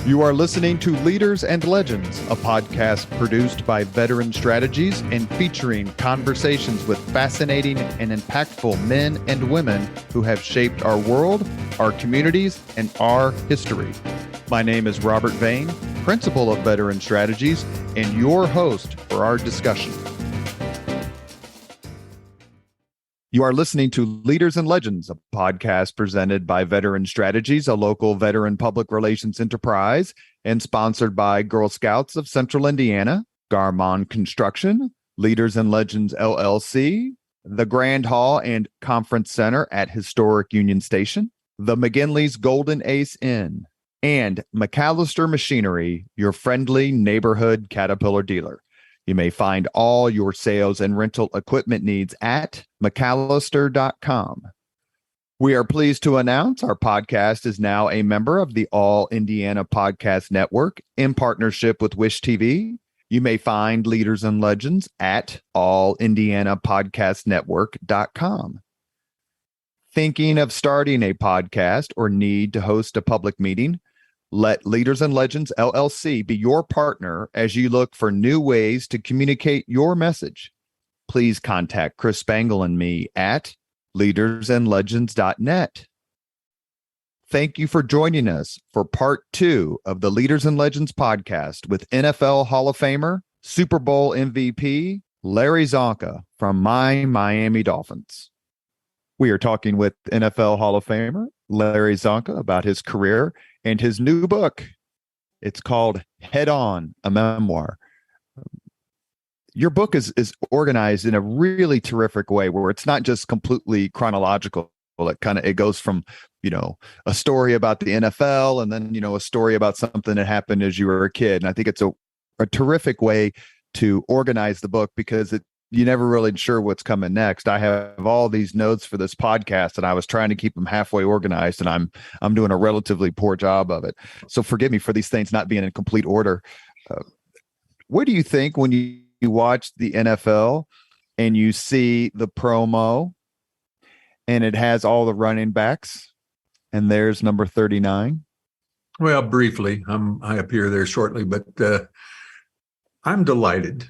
You are listening to Leaders and Legends, a podcast produced by Veteran Strategies and featuring conversations with fascinating and impactful men and women who have shaped our world, our communities, and our history. My name is Robert Vane, Principal of Veteran Strategies, and your host for our discussion. You are listening to Leaders and Legends, a podcast presented by Veteran Strategies, a local veteran public relations enterprise, and sponsored by Girl Scouts of Central Indiana, Garmon Construction, Leaders and Legends LLC, the Grand Hall and Conference Center at Historic Union Station, the McGinley's Golden Ace Inn, and McAllister Machinery, your friendly neighborhood Caterpillar dealer. You may find all your sales and rental equipment needs at McAllister.com. We are pleased to announce our podcast is now a member of the All Indiana Podcast Network in partnership with Wish TV. You may find Leaders and Legends at allindianapodcastnetwork.com. Thinking of starting a podcast or need to host a public meeting? Let Leaders and Legends LLC be your partner as you look for new ways to communicate your message. Please contact Chris Spangle and me at leadersandlegends.net. Thank you for joining us for part 2 of the Leaders and Legends podcast with NFL Hall of Famer, Super Bowl MVP, Larry Csonka from my Miami Dolphins. We are talking with NFL Hall of Famer, Larry Csonka, about his career and his new book. It's called Head On, a Memoir. Your book is organized in a really terrific way where it's not just completely chronological. It goes from, a story about the NFL and then, a story about something that happened as you were a kid. And I think it's a terrific way to organize the book because you're never really sure what's coming next. I have all these notes for this podcast and I was trying to keep them halfway organized and I'm doing a relatively poor job of it. So forgive me for these things not being in complete order. What do you think when you watch the NFL and you see the promo and it has all the running backs and there's number 39? Well, briefly, I appear there shortly, but I'm delighted.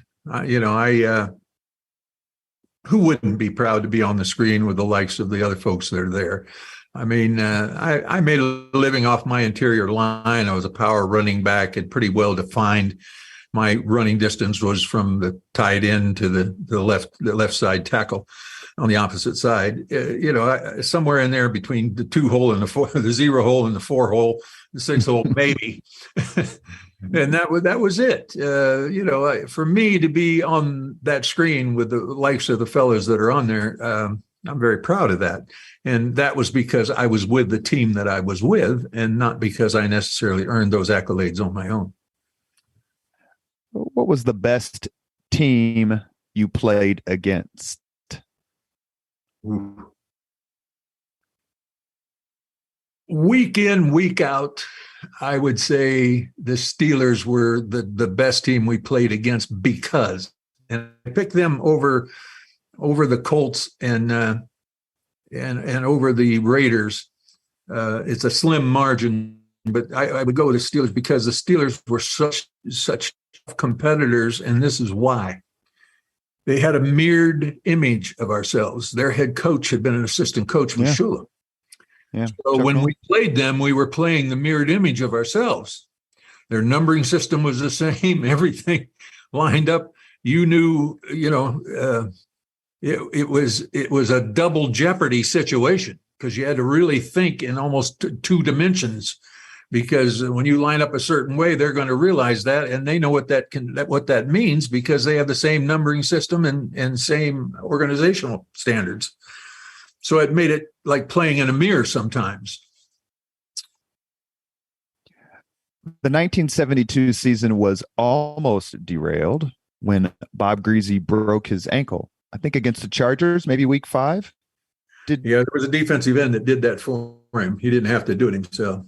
Who wouldn't be proud to be on the screen with the likes of the other folks that are there? I mean, I made a living off my interior line. I was a power running back and pretty well defined. My running distance was from the tight end to the left side tackle on the opposite side. Somewhere in there between the 2 hole and the 0 hole and the 4 hole, the 6 hole, maybe. And that was it. For me to be on that screen with the likes of the fellows that are on there, I'm very proud of that. And that was because I was with the team that I was with and not because I necessarily earned those accolades on my own. What was the best team you played against? Ooh. Week in, week out, I would say the Steelers were the best team we played against because, and I picked them over the Colts and over the Raiders. It's a slim margin, but I would go with the Steelers because the Steelers were such competitors, and this is why. They had a mirrored image of ourselves. Their head coach had been an assistant coach with Shula. Yeah. So when we played them, we were playing the mirrored image of ourselves. Their numbering system was the same. Everything lined up. You knew, it was a double jeopardy situation because you had to really think in almost 2 dimensions. Because when you line up a certain way, they're going to realize that, and they know what that means because they have the same numbering system and same organizational standards. So it made it like playing in a mirror sometimes. The 1972 season was almost derailed when Bob Greasy broke his ankle. I think against the Chargers, maybe week 5. There was a defensive end that did that for him. He didn't have to do it himself.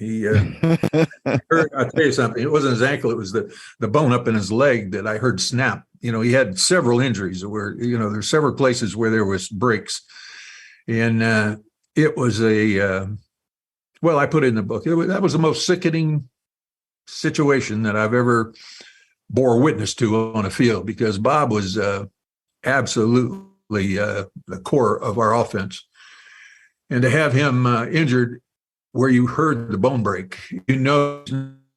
I'll tell you something. It wasn't his ankle. It was the bone up in his leg that I heard snap. He had several injuries where, there's several places where there was breaks. And it was I put it in the book. That was the most sickening situation that I've ever bore witness to on a field, because Bob was absolutely the core of our offense. And to have him injured where you heard the bone break,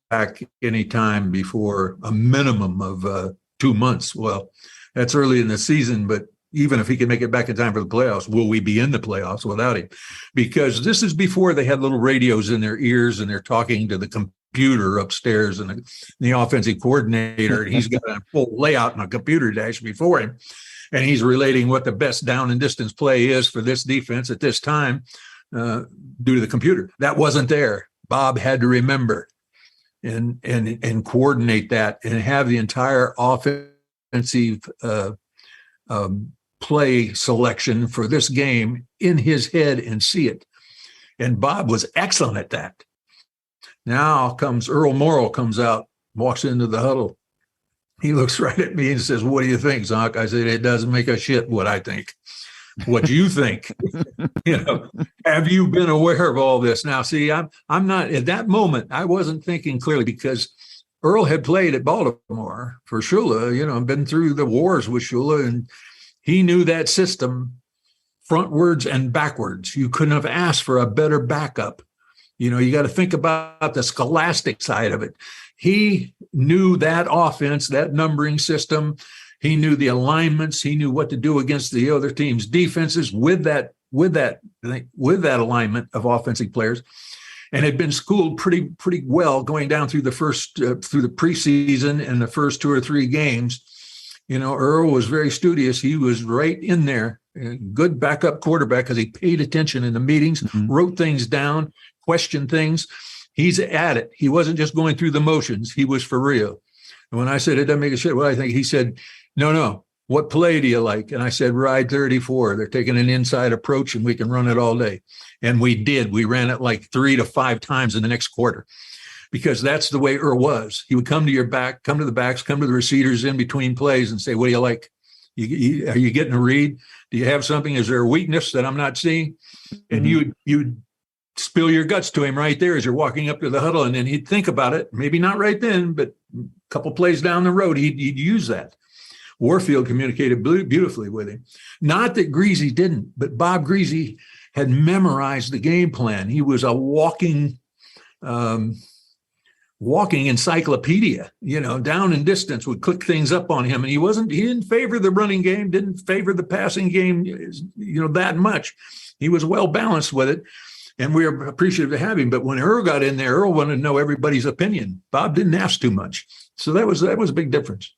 back any time before a minimum of 2 months. Well, that's early in the season, but even if he can make it back in time for the playoffs, will we be in the playoffs without him? Because this is before they had little radios in their ears and they're talking to the computer upstairs and the offensive coordinator, and he's got a full layout on a computer dash before him. And he's relating what the best down and distance play is for this defense at this time due to the computer. That wasn't there. Bob had to remember and coordinate that and have the entire offensive play selection for this game in his head and see it. And Bob was excellent at that. Now comes Earl Morrill, comes out, walks into the huddle. He looks right at me and says, "What do you think, Zonk?" I said, "It doesn't make a shit what I think. What do you think?" Have you been aware of all this? Now, see, I'm not at that moment. I wasn't thinking clearly because Earl had played at Baltimore for Shula, been through the wars with Shula, and he knew that system frontwards and backwards. You couldn't have asked for a better backup. You got to think about the scholastic side of it. He knew that offense, that numbering system. He knew the alignments. He knew what to do against the other team's defenses with that alignment of offensive players, and had been schooled pretty well going down through the through the preseason and the first 2 or 3 games. Earl was very studious. He was right in there, good backup quarterback, because he paid attention in the meetings, wrote things down, questioned things. He's at it. He wasn't just going through the motions. He was for real. And when I said, "It doesn't make a shit what I think," he said, No. What play do you like? And I said, "Ride 34. They're taking an inside approach and we can run it all day." And we did. We ran it like 3 to 5 times in the next quarter, because that's the way Earl was. He would come to your back, come to the backs, come to the receivers in between plays and say, "What do you like? Are you getting a read? Do you have something? Is there a weakness that I'm not seeing?" And you'd spill your guts to him right there as you're walking up to the huddle. And then he'd think about it. Maybe not right then, but a couple plays down the road, he'd use that. Warfield communicated beautifully with him. Not that Greasy didn't, but Bob Greasy had memorized the game plan. He was a walking encyclopedia, down and distance, would click things up on him. And he didn't favor the running game, didn't favor the passing game, that much. He was well balanced with it. And we are appreciative to have him. But when Earl got in there, Earl wanted to know everybody's opinion. Bob didn't ask too much. So that was a big difference.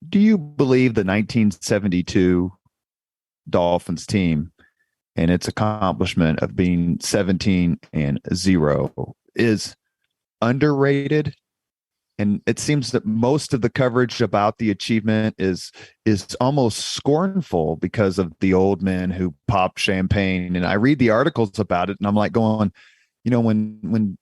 Do you believe the 1972 Dolphins team and its accomplishment of being 17-0 is underrated? And it seems that most of the coverage about the achievement is almost scornful because of the old men who pop champagne. And I read the articles about it and I'm like going, when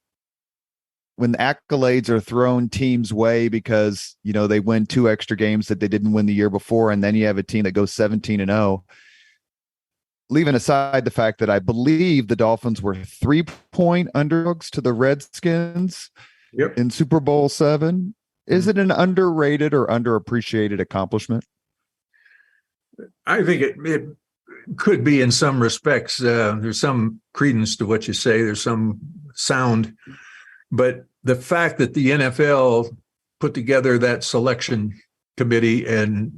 accolades are thrown teams' way because, they win 2 extra games that they didn't win the year before, and then you have a team that goes 17-0, leaving aside the fact that I believe the Dolphins were 3-point underdogs to the Redskins in Super Bowl VII. Is it an underrated or underappreciated accomplishment? I think it could be in some respects. There's some credence to what you say. There's some sound. But the fact that the NFL put together that selection committee and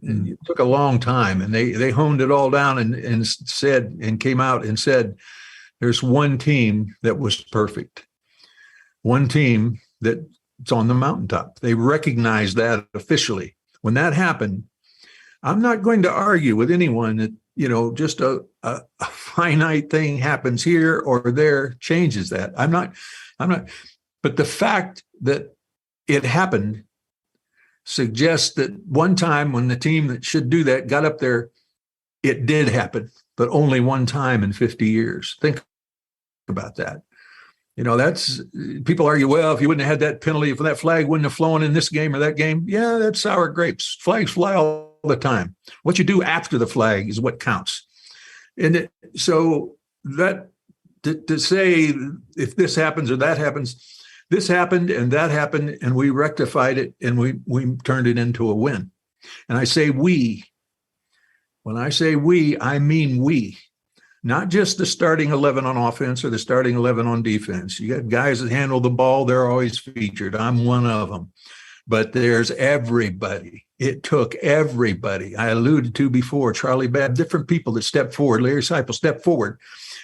it took a long time, and they honed it all down and said and came out and said, there's one team that was perfect. One team that's on the mountaintop. They recognized that officially. When that happened, I'm not going to argue with anyone that, just a finite thing happens here or there changes that. I'm not, but the fact that it happened suggests that one time when the team that should do that got up there, it did happen, but only one time in 50 years. Think about that. That's, people argue, well, if you wouldn't have had that penalty, if that flag wouldn't have flown in this game or that game, yeah, that's sour grapes. Flags fly all the time. What you do after the flag is what counts. And so that, to say if this happens or that happens, this happened and that happened, and we rectified it and we turned it into a win. And I say we. When I say we, I mean we. Not just the starting 11 on offense or the starting 11 on defense. You got guys that handle the ball, they're always featured. I'm one of them. But there's everybody. It took everybody. I alluded to before, Charlie Babb, different people that stepped forward. Larry Seipel stepped forward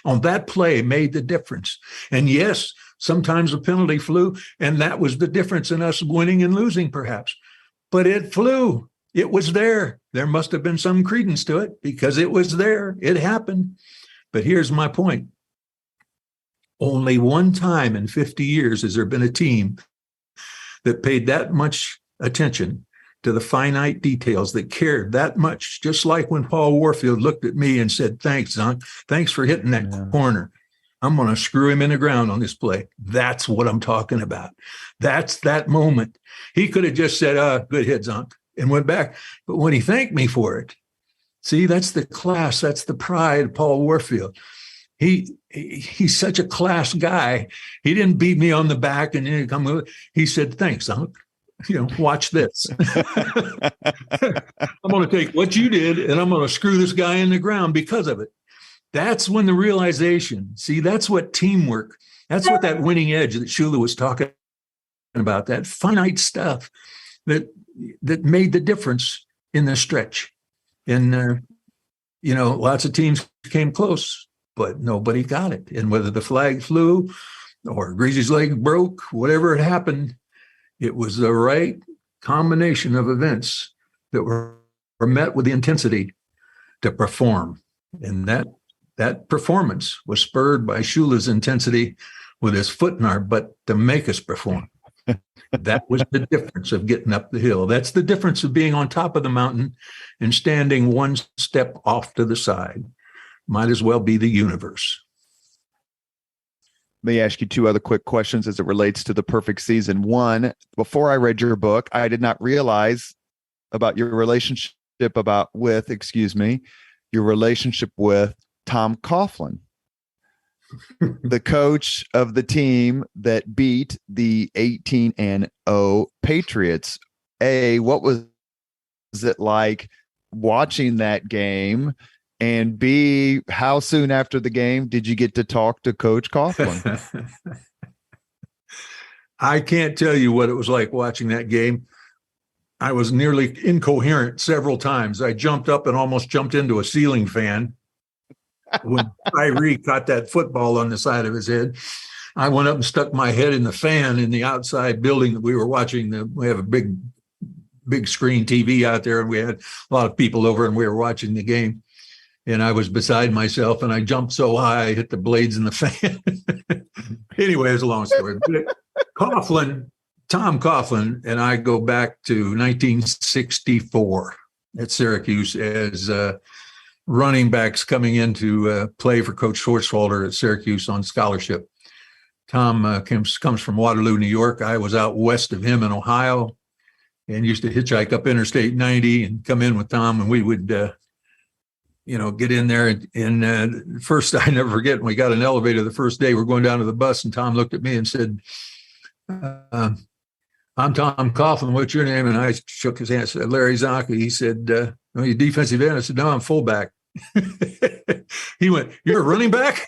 on that play, made the difference. And yes, sometimes a penalty flew, and that was the difference in us winning and losing, perhaps. But it flew. It was there. There must have been some credence to it because it was there. It happened. But here's my point. Only one time in 50 years has there been a team that paid that much attention to the finite details, that cared that much, just like when Paul Warfield looked at me and said, thanks, Zonk. Thanks for hitting that corner. I'm going to screw him in the ground on this play. That's what I'm talking about. That's that moment. He could have just said, good hit, Zonk, and went back. But when he thanked me for it, see, that's the class. That's the pride of Paul Warfield. He's such a class guy. He didn't beat me on the back and then come with. He said, thanks, Zonk. Watch this. I'm going to take what you did and I'm going to screw this guy in the ground because of it. That's when the realization, see, that's what teamwork, that's what that winning edge that Shula was talking about, that finite stuff that made the difference in the stretch. And, lots of teams came close, but nobody got it. And whether the flag flew or Greasy's leg broke, whatever had happened, it was the right combination of events that were met with the intensity to perform. And that performance was spurred by Shula's intensity with his foot in our butt to make us perform. That was the difference of getting up the hill. That's the difference of being on top of the mountain and standing one step off to the side. Might as well be the universe. Let me ask you two other quick questions as it relates to the perfect season. One, before I read your book, I did not realize about your relationship with Tom Coughlin, the coach of the team that beat the 18-0 Patriots. What was it like watching that game? And B, how soon after the game did you get to talk to Coach Coughlin? I can't tell you what it was like watching that game. I was nearly incoherent several times. I jumped up and almost jumped into a ceiling fan when Tyree caught that football on the side of his head. I went up and stuck my head in the fan in the outside building that we were watching. We have a big screen TV out there, and we had a lot of people over, and we were watching the game. And I was beside myself, and I jumped so high, I hit the blades in the fan. Anyway, it's a long story. Tom Coughlin and I go back to 1964 at Syracuse as running backs coming in to play for Coach Schwartzwalder at Syracuse on scholarship. Tom comes from Waterloo, New York. I was out west of him in Ohio and used to hitchhike up Interstate 90 and come in with Tom, and we would get in there. And first, I never forget, when we got an elevator the first day, we're going down to the bus, and Tom looked at me and said, I'm Tom Coughlin. What's your name? And I shook his hand and said, Larry Zonka. He said, are you defensive end? I said, no, I'm fullback. He went, you're a running back?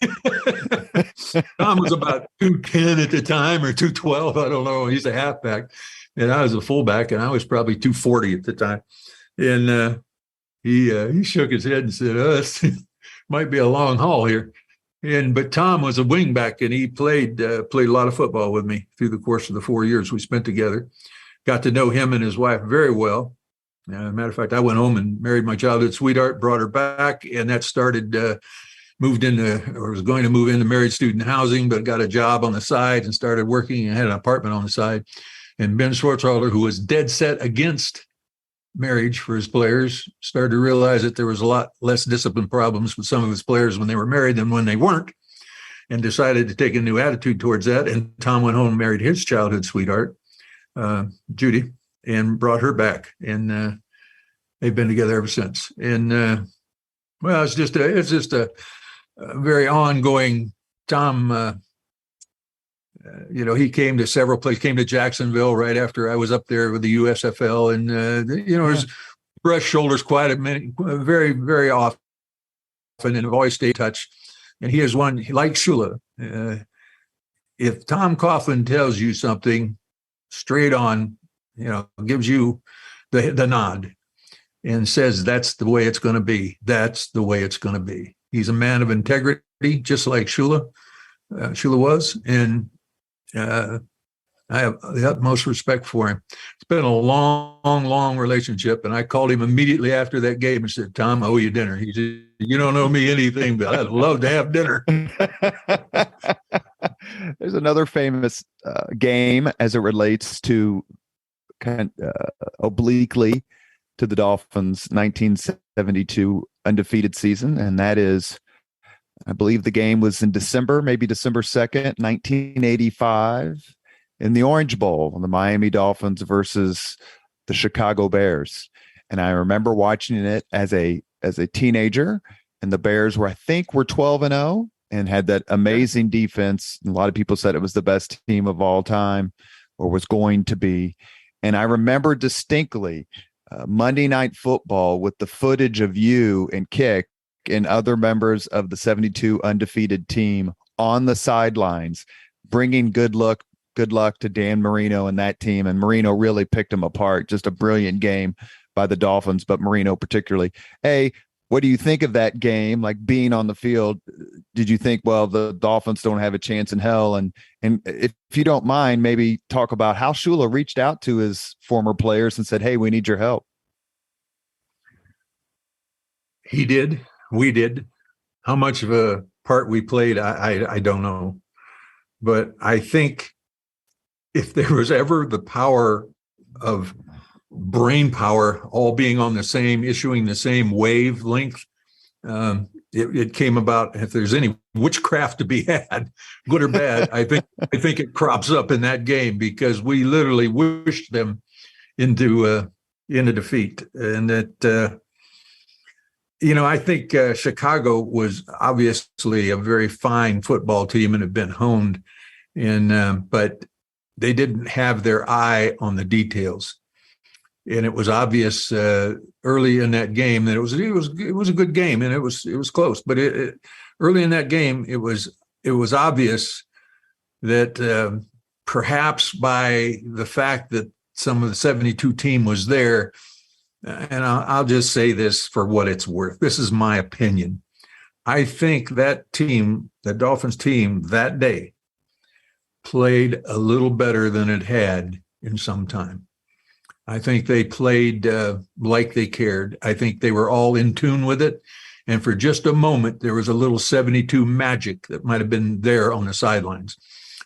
Tom was about 210 at the time, or 212. I don't know. He's a halfback. And I was a fullback, and I was probably 240 at the time. And he shook his head and said, this might be a long haul here. But Tom was a wingback, and he played a lot of football with me through the course of the 4 years we spent together. Got to know him and his wife very well. Matter of fact, I went home and married my childhood sweetheart, brought her back, and that started, was going to move into married student housing, but got a job on the side and started working and had an apartment on the side. And Ben Schwartzwalder, who was dead set against marriage for his players, started to realize that there was a lot less discipline problems with some of his players when they were married than when they weren't, and decided to take a new attitude towards that. And Tom went home and married his childhood sweetheart, Judy, and brought her back. And they've been together ever since. And it's just a very ongoing Tom, he came to several places, came to Jacksonville right after I was up there with the USFL, and his brush shoulders quite very, very often, and have always stayed in touch. And he is one, like Shula. If Tom Coughlin tells you something straight on, gives you the nod and says that's the way it's going to be, that's the way it's going to be. He's a man of integrity, just like Shula was, and I have the utmost respect for him. It's been a long, long relationship, and I called him immediately after that game and said, "Tom, I owe you dinner." He said, "You don't owe me anything, but I'd love to have dinner." There's another famous game as it relates to obliquely to the Dolphins' 1972 undefeated season, and that is, I believe the game was in December, maybe December 2nd, 1985, in the Orange Bowl, the Miami Dolphins versus the Chicago Bears. And I remember watching it as a teenager, and the Bears were 12-0 and had that amazing defense. A lot of people said it was the best team of all time, or was going to be. And I remember distinctly Monday Night Football with the footage of you and Kick and other members of the 72 undefeated team on the sidelines, bringing good luck to Dan Marino and that team. And Marino really picked them apart. Just a brilliant game by the Dolphins, but Marino particularly. Hey, what do you think of that game? Like, being on the field, did you think, well, the Dolphins don't have a chance in hell? And if you don't mind, maybe talk about how Shula reached out to his former players and said, "Hey, we need your help." He did. We did. How much of a part we played, I don't know. But I think if there was ever the power of brain power, all being on the same, issuing the same wavelength, it came about. If there's any witchcraft to be had, good or bad, I think it crops up in that game, because we literally wished them into defeat. And that, I think Chicago was obviously a very fine football team and had been honed, but they didn't have their eye on the details. And it was obvious early in that game that it was a good game, and it was close. But early in that game, it was obvious that perhaps by the fact that some of the 72 team was there, and I'll just say this for what it's worth. This is my opinion. I think that team, the Dolphins team that day, played a little better than it had in some time. I think they played like they cared. I think they were all in tune with it. And for just a moment, there was a little 72 magic that might have been there on the sidelines.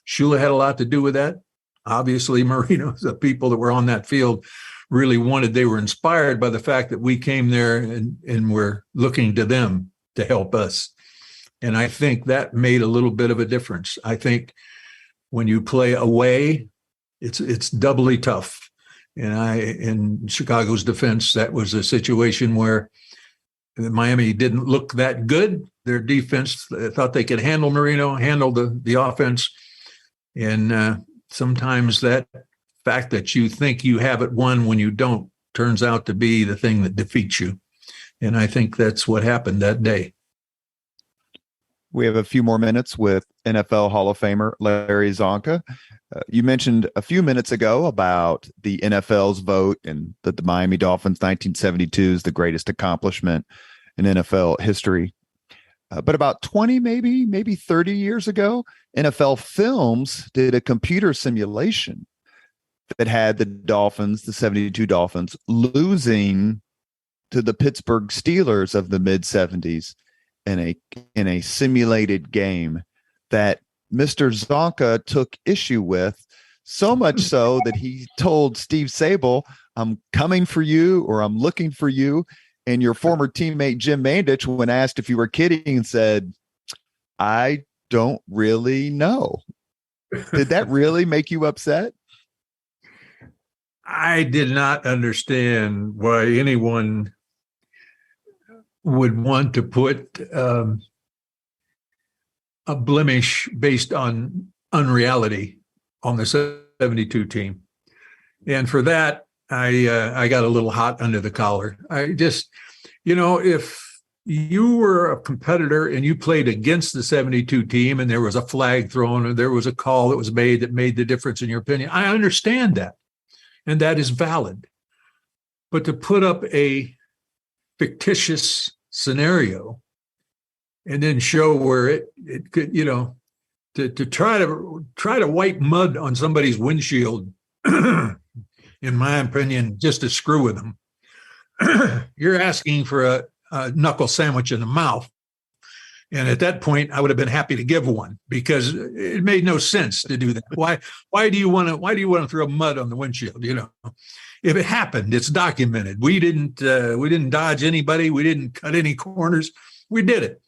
Shula had a lot to do with that. Obviously, Marino, the people that were on that field really they were inspired by the fact that we came there and were looking to them to help us. And I think that made a little bit of a difference. I think when you play away, it's doubly tough. And in Chicago's defense, that was a situation where Miami didn't look that good. Their defense thought they could handle Marino, handle the offense. And sometimes that fact that you think you have it won when you don't turns out to be the thing that defeats you. And I think that's what happened that day. We have a few more minutes with NFL Hall of Famer Larry Csonka. You mentioned a few minutes ago about the NFL's vote and that the Miami Dolphins 1972 is the greatest accomplishment in NFL history. But about 20, maybe 30 years ago, NFL Films did a computer simulation that had the Dolphins, the 72 Dolphins, losing to the Pittsburgh Steelers of the mid-70s in a simulated game that Mr. Csonka took issue with, so much so that he told Steve Sable, "I'm coming for you," or "I'm looking for you." And your former teammate Jim Mandich, when asked if you were kidding, said, "I don't really know." Did that really make you upset? I did not understand why anyone would want to put a blemish based on unreality on the 72 team. And for that, I got a little hot under the collar. I just, if you were a competitor and you played against the 72 team and there was a flag thrown or there was a call that was made that made the difference in your opinion, I understand that. And that is valid. But to put up a fictitious scenario and then show where it could, to try to wipe mud on somebody's windshield, in my opinion, just to screw with them, you're asking for a knuckle sandwich in the mouth. And at that point, I would have been happy to give one because it made no sense to do that. Why do you want to throw mud on the windshield? If it happened, it's documented. We didn't dodge anybody. We didn't cut any corners. We did it.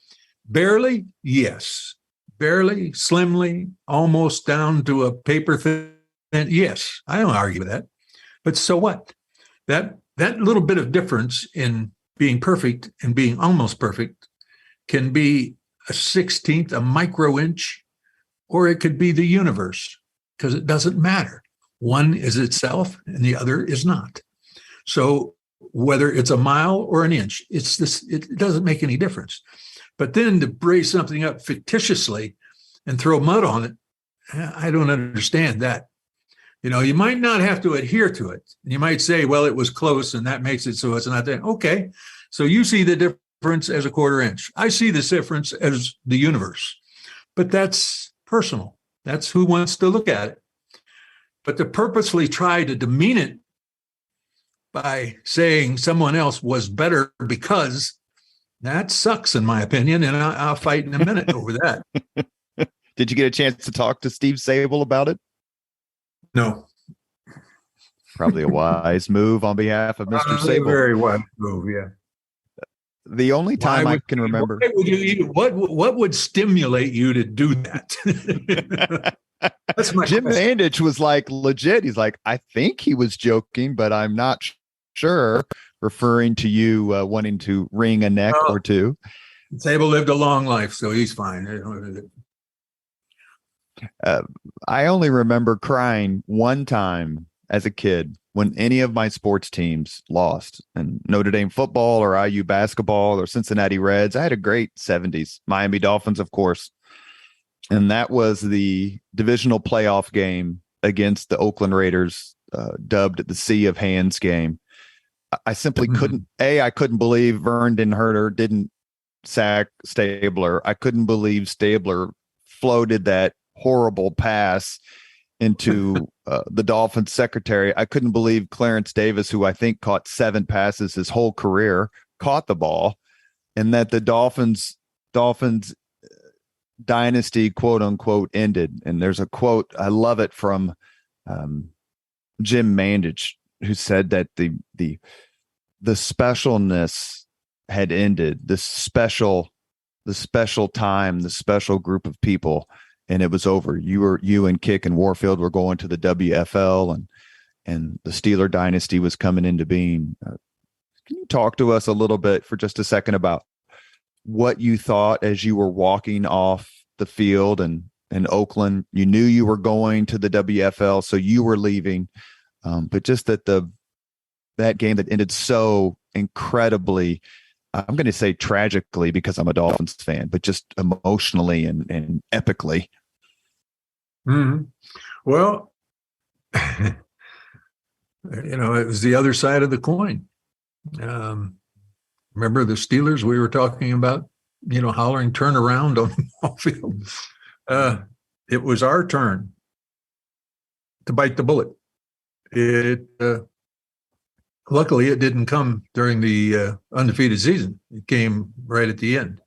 Barely, yes. Barely, slimly, almost down to a paper thin. Yes, I don't argue with that. But so what? That little bit of difference in being perfect and being almost perfect can be a 16th, a micro inch, or it could be the universe, because it doesn't matter. One is itself and the other is not. So whether it's a mile or an inch, it doesn't make any difference. But then to brace something up fictitiously and throw mud on it, I don't understand that. You might not have to adhere to it. You might say, well, it was close and that makes it so it's not there. Okay. So you see the difference as a quarter inch. I see the difference as the universe. But that's personal. That's who wants to look at it. But to purposely try to demean it by saying someone else was better because, that sucks in my opinion. And I'll fight in a minute over that. Did you get a chance to talk to Steve Sable about it? No. Probably a wise move on behalf of Mr. Sable. Very wise move, yeah. The only time I can remember. What would stimulate you to do that? That's my Jim question. Mandich was like legit. He's like, I think he was joking, but I'm not sure, referring to you wanting to wring a neck or two. Sable lived a long life, so he's fine. I only remember crying one time as a kid when any of my sports teams lost, and Notre Dame football or IU basketball or Cincinnati Reds. I had a great 70s. Miami Dolphins, of course. And that was the divisional playoff game against the Oakland Raiders, dubbed the Sea of Hands game. I simply couldn't believe Vernon Herter didn't sack Stabler. I couldn't believe Stabler floated that horrible pass into the Dolphins secretary. I couldn't believe Clarence Davis, who I think caught 7 passes his whole career, caught the ball, and that the Dolphins dynasty, quote unquote, ended. And there's a quote, I love it, from Jim Mandich, who said that the specialness had ended, the special time, the special group of people, and it was over. You and Kick and Warfield were going to the WFL, and the Steeler dynasty was coming into being. Can you talk to us a little bit for just a second about what you thought as you were walking off the field in Oakland? You knew you were going to the WFL, so you were leaving, but just that game that ended so incredibly, I'm going to say tragically because I'm a Dolphins fan, but just emotionally and epically. Mm-hmm. Well, it was the other side of the coin. Remember the Steelers we were talking about, hollering turn around on the ball field. It was our turn to bite the bullet. Luckily, it didn't come during the undefeated season. It came right at the end.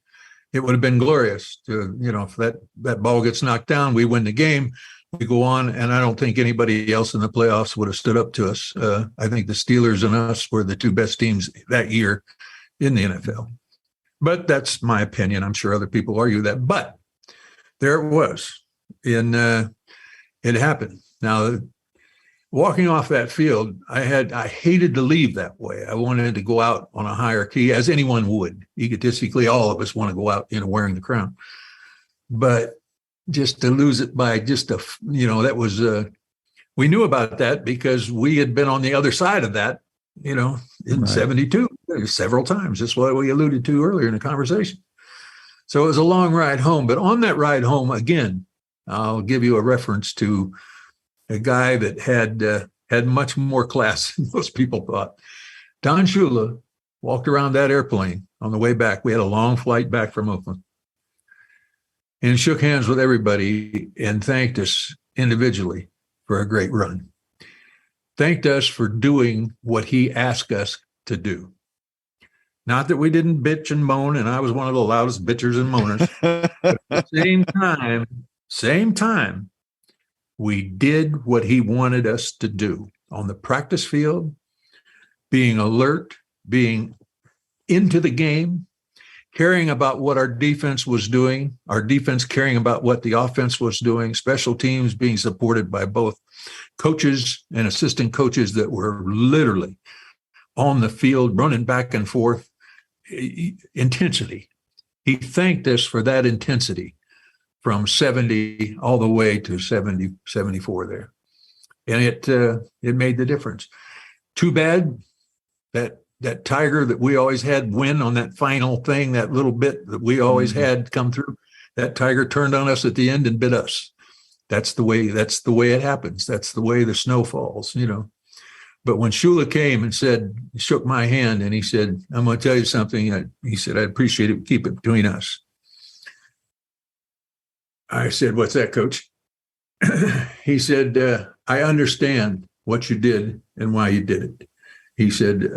It would have been glorious to, if that ball gets knocked down, we win the game, we go on, and I don't think anybody else in the playoffs would have stood up to us. I think the Steelers and us were the 2 best teams that year in the NFL. But that's my opinion. I'm sure other people argue that. But there it was. It happened. Now, walking off that field, I hated to leave that way. I wanted to go out on a higher key, as anyone would. Egotistically, all of us want to go out, wearing the crown. but just to lose it by just that was, we knew about that because we had been on the other side of that, in 72 several times. That's what we alluded to earlier in the conversation. So it was a long ride home, but on that ride home, again, I'll give you a reference to a guy that had much more class than most people thought. Don Shula walked around that airplane on the way back. We had a long flight back from Oakland, and shook hands with everybody and thanked us individually for a great run. Thanked us for doing what he asked us to do. Not that we didn't bitch and moan, and I was one of the loudest bitchers and moaners. But at the same time, we did what he wanted us to do on the practice field, being alert, being into the game, caring about what our defense was doing, our defense caring about what the offense was doing, special teams being supported by both coaches and assistant coaches that were literally on the field, running back and forth. Intensity. He thanked us for that intensity from 70 all the way to 70, 74 there. And it made the difference. Too bad that Tiger that we always had win on that final thing, that little bit that we always had come through, that Tiger turned on us at the end and bit us. That's the way it happens. That's the way the snow falls, But when Shula came and shook my hand and he said, I'm going to tell you something. He said, I'd appreciate it. Keep it between us. I said, what's that, Coach? He said, I understand what you did and why you did it. He said,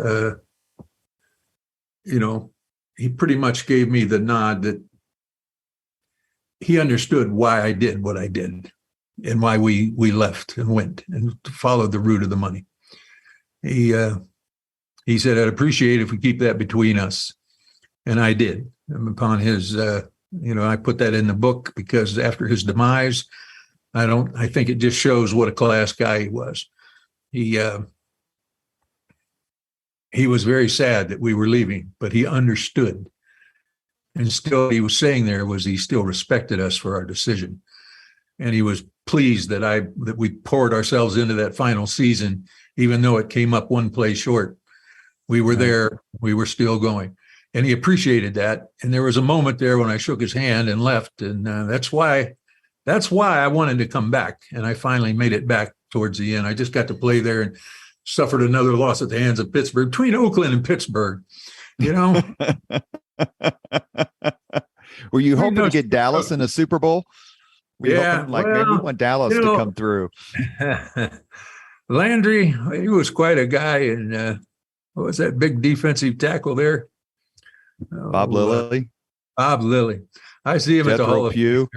he pretty much gave me the nod that he understood why I did what I did and why we left and went and followed the route of the money. He said, I'd appreciate it if we keep that between us. And I did. And upon his, I put that in the book because after his demise, I think it just shows what a class guy he was. He was very sad that we were leaving, but he understood. And still he was saying there was he still respected us for our decision. And he was pleased that we poured ourselves into that final season, even though it came up one play short. We were there, we were still going. And he appreciated that. And there was a moment there when I shook his hand and left. And that's why I wanted to come back. And I finally made it back towards the end. I just got to play there and suffered another loss at the hands of Pittsburgh, between Oakland and Pittsburgh, Were you hoping to get Dallas in a Super Bowl? Yeah. Maybe we want Dallas to come through. Landry, he was quite a guy. And what was that big defensive tackle there? Bob Lilly. Bob Lilly. I see him at the Hall of Fame.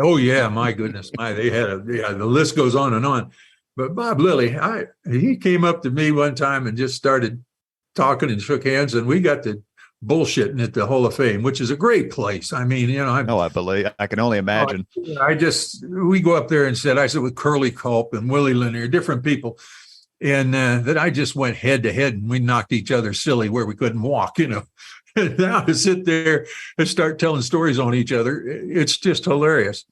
Oh, yeah. My goodness. They had the list goes on and on. But Bob Lilly, he came up to me one time and just started talking and shook hands, and we got to bullshitting at the Hall of Fame, which is a great place. I mean, I believe I can only imagine. We go up there and I said with Curly Culp and Willie Lanier, different people, and that I just went head to head and we knocked each other silly where we couldn't walk, And now to sit there and start telling stories on each other, it's just hilarious.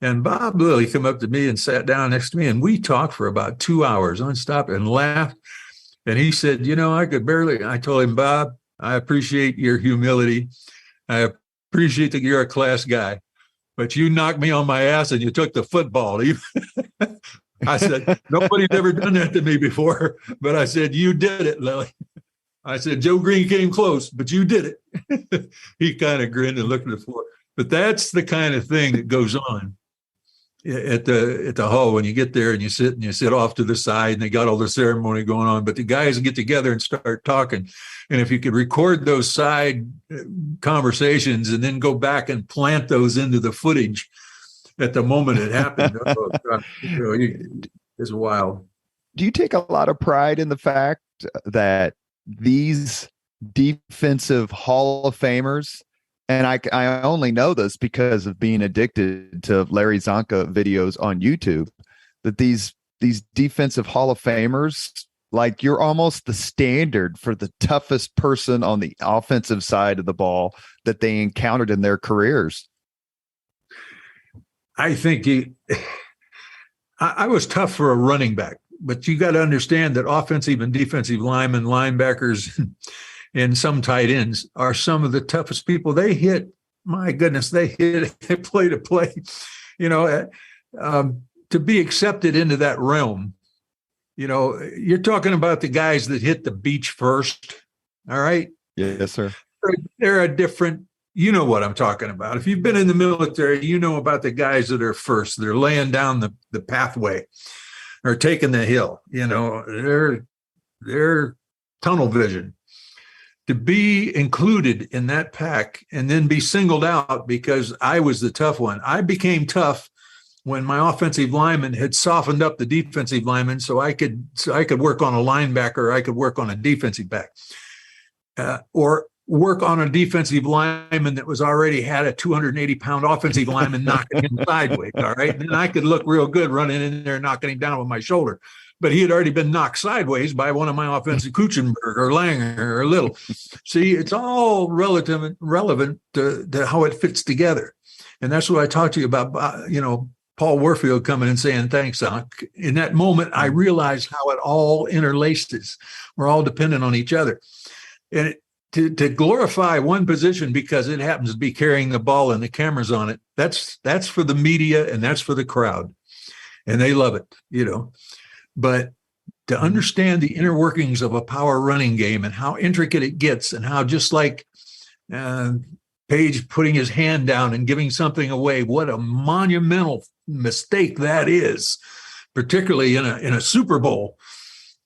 And Bob Lilly came up to me and sat down next to me, and we talked for about 2 hours nonstop and laughed. And he said, I told him, Bob, I appreciate your humility. I appreciate that you're a class guy, but you knocked me on my ass and you took the football. I said, nobody's ever done that to me before, but I said, you did it, Lilly. I said, Joe Green came close, but you did it. He kind of grinned and looked at the floor. But that's the kind of thing that goes on at the hall when you get there and you sit off to the side and they got all the ceremony going on, but the guys get together and start talking. And if you could record those side conversations and then go back and plant those into the footage at the moment it happened, it's wild. Do you take a lot of pride in the fact that these defensive Hall of Famers, and I only know this because of being addicted to Larry Csonka videos on YouTube, that these defensive Hall of Famers, like, you're almost the standard for the toughest person on the offensive side of the ball that they encountered in their careers? I think I was tough for a running back, but you got to understand that offensive and defensive linemen, linebackers, and some tight ends are some of the toughest people. They hit, my goodness, they hit play to play. To be accepted into that realm, you're talking about the guys that hit the beach first. All right. Yes, sir. They're a different, you know what I'm talking about. If you've been in the military, you know about the guys that are first. They're laying down the pathway or taking the hill. They're tunnel vision. To be included in that pack and then be singled out because I was the tough one. I became tough when my offensive lineman had softened up the defensive lineman, so I could work on a linebacker, or I could work on a defensive back, or work on a defensive lineman that was already had a 280-pound offensive lineman knocking him sideways. All right, and then I could look real good running in there, knocking him down with my shoulder. But he had already been knocked sideways by one of my offensive Kuchenberg or Langer or Little. See, it's all relevant to how it fits together. And that's what I talked to you about, Paul Warfield coming and saying, thanks, Doc. In that moment, I realized how it all interlaces. We're all dependent on each other. And to glorify one position because it happens to be carrying the ball and the cameras on it, that's for the media and that's for the crowd. And they love it, But to understand the inner workings of a power running game and how intricate it gets and how just like Page putting his hand down and giving something away, what a monumental mistake that is, particularly in a Super Bowl,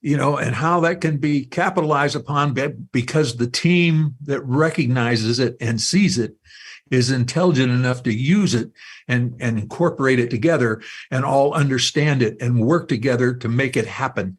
and how that can be capitalized upon because the team that recognizes it and sees it is intelligent enough to use it and incorporate it together and all understand it and work together to make it happen.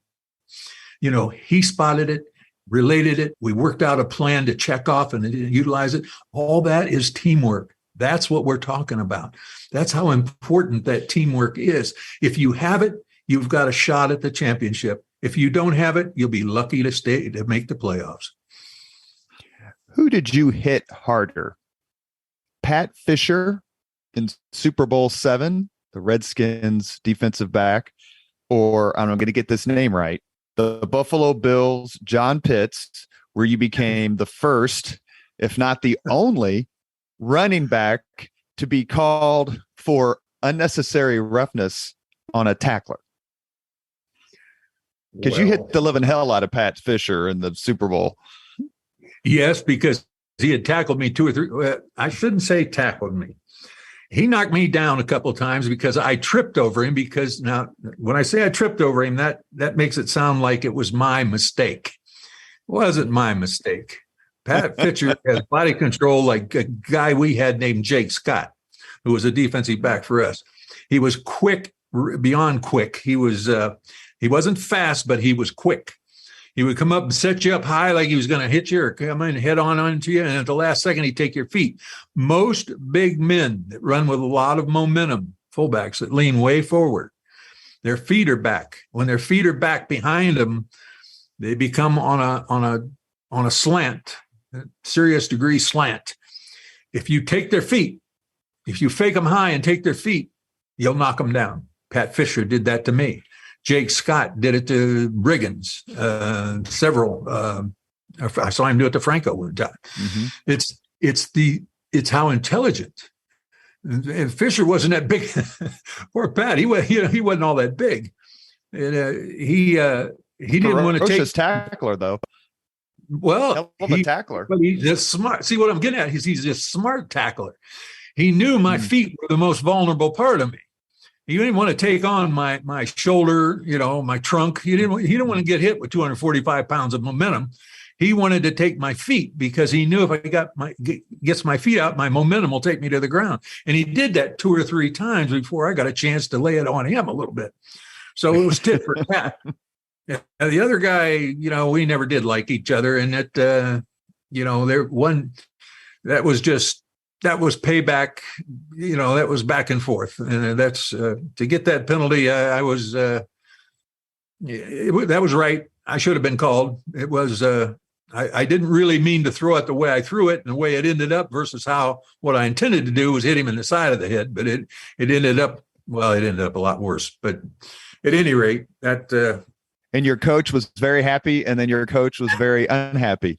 He spotted it, related it. We worked out a plan to check off and utilize it. All that is teamwork. That's what we're talking about. That's how important that teamwork is. If you have it, you've got a shot at the championship. If you don't have it, you'll be lucky to make the playoffs. Who did you hit harder? Pat Fisher in Super Bowl VII, the Redskins defensive back, or I'm going to get this name right, the Buffalo Bills, John Pitts, where you became the first, if not the only, running back to be called for unnecessary roughness on a tackler. Because you hit the living hell out of Pat Fisher in the Super Bowl. Yes, because he had tackled me two or three. I shouldn't say tackled me. He knocked me down a couple of times because I tripped over him. Because now, when I say I tripped over him, that makes it sound like it was my mistake. It wasn't my mistake. Pat Fisher has body control like a guy we had named Jake Scott, who was a defensive back for us. He was quick, beyond quick. He wasn't fast, but he was quick. He would come up and set you up high like he was going to hit you or come in head on onto you. And at the last second, he'd take your feet. Most big men that run with a lot of momentum, fullbacks that lean way forward, their feet are back. When their feet are back behind them, they become on a slant, a serious degree slant. If you take their feet, if you fake them high and take their feet, you'll knock them down. Pat Fisher did that to me. Jake Scott did it to Briggins, several. I saw him do it to Franco one time. Mm-hmm. It's how intelligent. And Fisher wasn't that big. Poor Pat, he wasn't all that big. And, he didn't want to take tackler though. Well, a tackler, but he's just smart. See what I'm getting at? He's just smart tackler. He knew my feet were the most vulnerable part of me. He didn't want to take on my shoulder, my trunk. He didn't want to get hit with 245 pounds of momentum. He wanted to take my feet because he knew if I gets my feet out, my momentum will take me to the ground. And he did that 2 or 3 times before I got a chance to lay it on him a little bit. So it was tit for tat. The other guy, we never did like each other, and that that was payback, that was back and forth. And that's to get that penalty. That was right. I should have been called. It was I didn't really mean to throw it the way I threw it and the way it ended up versus what I intended to do was hit him in the side of the head, but it ended up a lot worse. But at any rate, that and your coach was very happy, and then your coach was very unhappy.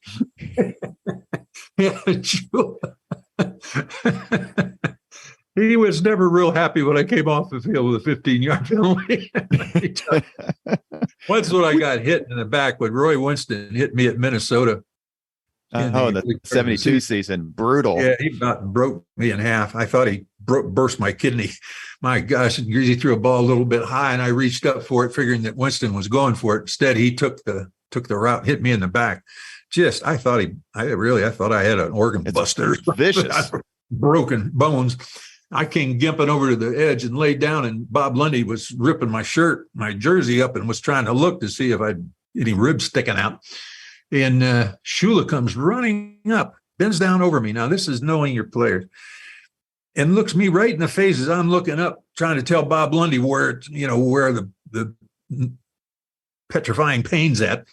Yeah, he was never real happy when I came off the field with a 15-yard penalty. Once when I got hit in the back when Roy Winston hit me at Minnesota. In the 72 season. Brutal. Yeah, he about broke me in half. I thought he burst my kidney. My gosh, he threw a ball a little bit high, and I reached up for it, figuring that Winston was going for it. Instead, he took the route, hit me in the back. I thought I had an organ buster. Vicious. Broken bones. I came gimping over to the edge and laid down, and Bob Lundy was ripping my jersey up, and was trying to look to see if I'd any ribs sticking out. And Shula comes running up, bends down over me. Now, this is knowing your players, and looks me right in the face as I'm looking up, trying to tell Bob Lundy where the petrifying pain's at.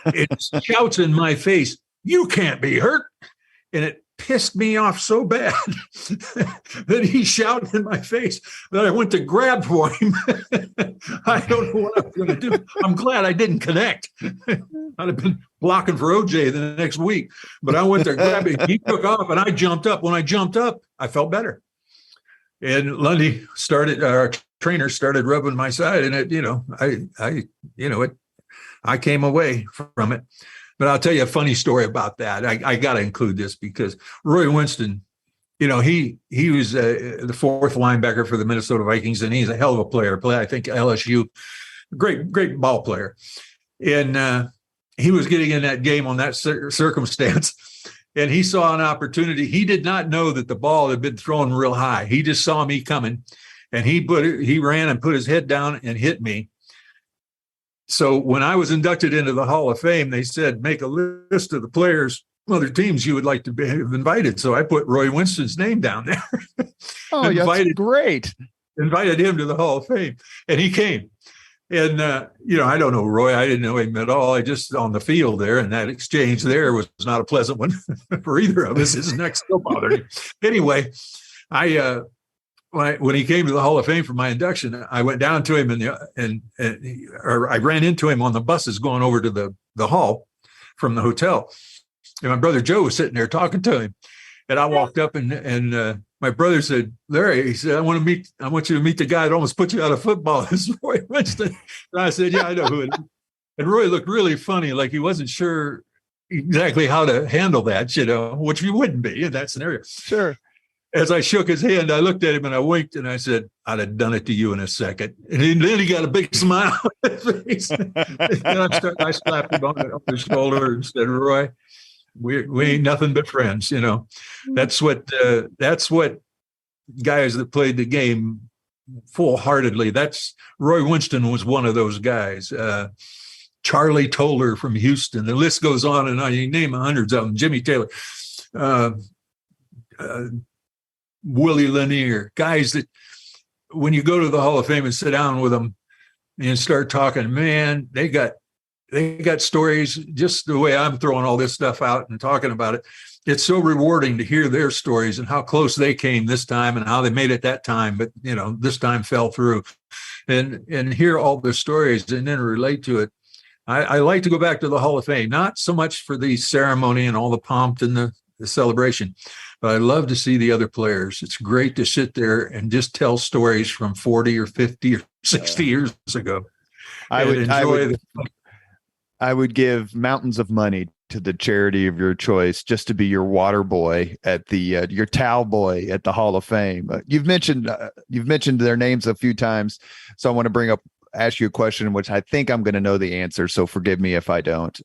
It shouts in my face, "You can't be hurt." And it pissed me off so bad that he shouted in my face that I went to grab for him. I don't know what I was going to do. I'm glad I didn't connect. I'd have been blocking for OJ the next week. But I went to grab him. He took off, and I jumped up. When I jumped up, I felt better. And Lundy our trainer started rubbing my side, and I came away from it. But I'll tell you a funny story about that. I got to include this because Roy Winston, he was the fourth linebacker for the Minnesota Vikings, and he's a hell of a player. I think LSU, great ball player. And he was getting in that game on that circumstance, and he saw an opportunity. He did not know that the ball had been thrown real high. He just saw me coming, and he ran and put his head down and hit me. So when I was inducted into the Hall of Fame, they said, make a list of the players, other teams you would like to have invited. So I put Roy Winston's name down there. Oh, that's great. Invited him to the Hall of Fame, and he came. And, I don't know Roy. I didn't know him at all. I just on the field there, and that exchange there was not a pleasant one for either of us. His neck still bothered him. Anyway, when he came to the Hall of Fame for my induction, I went down to him I ran into him on the buses going over to the hall from the hotel. And my brother Joe was sitting there talking to him. And I walked up and my brother said, "Larry," he said, I want you to meet the guy that almost put you out of football. This is Roy Winston. And I said, "Yeah, I know who it is." And Roy looked really funny, like he wasn't sure exactly how to handle that, which you wouldn't be in that scenario. Sure. As I shook his hand, I looked at him and I winked and I said, "I'd have done it to you in a second." And then he got a big smile on his face. And I slapped him on the shoulder and said, "Roy, we ain't nothing but friends." That's what guys that played the game full-heartedly. Roy Winston was one of those guys. Charlie Toller from Houston. The list goes on and on. You name hundreds of them. Jimmy Taylor. Willie Lanier, guys that when you go to the Hall of Fame and sit down with them and start talking, man, they got stories just the way I'm throwing all this stuff out and talking about it. It's so rewarding to hear their stories and how close they came this time and how they made it that time, but this time fell through, and hear all their stories and then relate to it. I like to go back to the Hall of Fame, not so much for the ceremony and all the pomp and the celebration, but I love to see the other players. It's great to sit there and just tell stories from 40 or 50 or 60 years ago. I would give mountains of money to the charity of your choice just to be your water boy at the your towel boy at the Hall of Fame. You've mentioned their names a few times, so I want to ask you a question which I think I'm going to know the answer. So forgive me if I don't.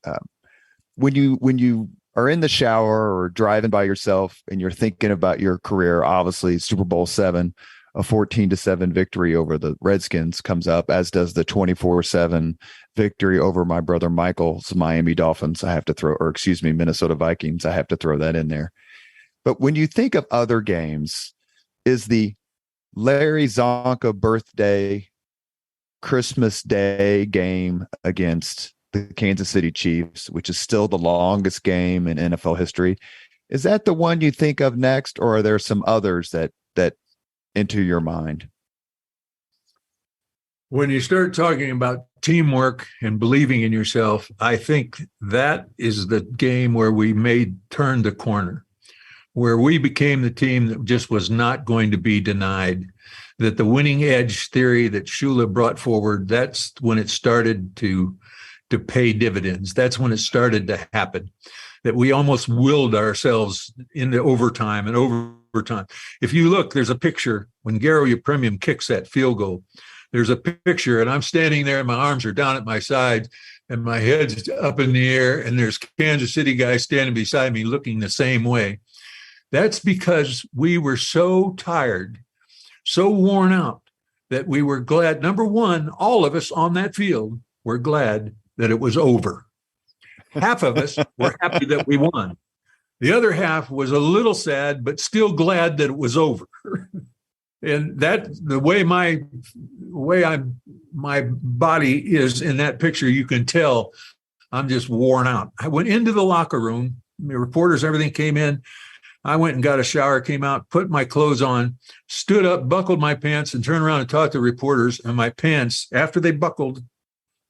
When you are in the shower or driving by yourself and you're thinking about your career, obviously Super Bowl VII, a 14-7 victory over the Redskins comes up, as does the 24-7 victory over my brother Michael's Miami Dolphins. Minnesota Vikings. I have to throw that in there. But when you think of other games, is the Larry Csonka birthday Christmas Day game against the Kansas City Chiefs, which is still the longest game in NFL history. Is that the one you think of next, or are there some others that enter your mind? When you start talking about teamwork and believing in yourself, I think that is the game where we turn the corner, where we became the team that just was not going to be denied, that the winning edge theory that Shula brought forward, that's when it started to pay dividends. That's when it started to happen, that we almost willed ourselves into overtime and overtime. If you look, there's a picture when Garo Yepremian kicks that field goal. There's a picture, and I'm standing there, and my arms are down at my sides, and my head's up in the air, and there's Kansas City guys standing beside me looking the same way. That's because we were so tired, so worn out, that we were glad. Number one, all of us on that field were glad that it was over. Half of us were happy that we won. The other half was a little sad, but still glad that it was over. And that the way my body is in that picture, you can tell I'm just worn out. I went into the locker room, the reporters, everything came in. I went and got a shower, came out, put my clothes on, stood up, buckled my pants, and turned around and talked to reporters. And my pants, after they buckled,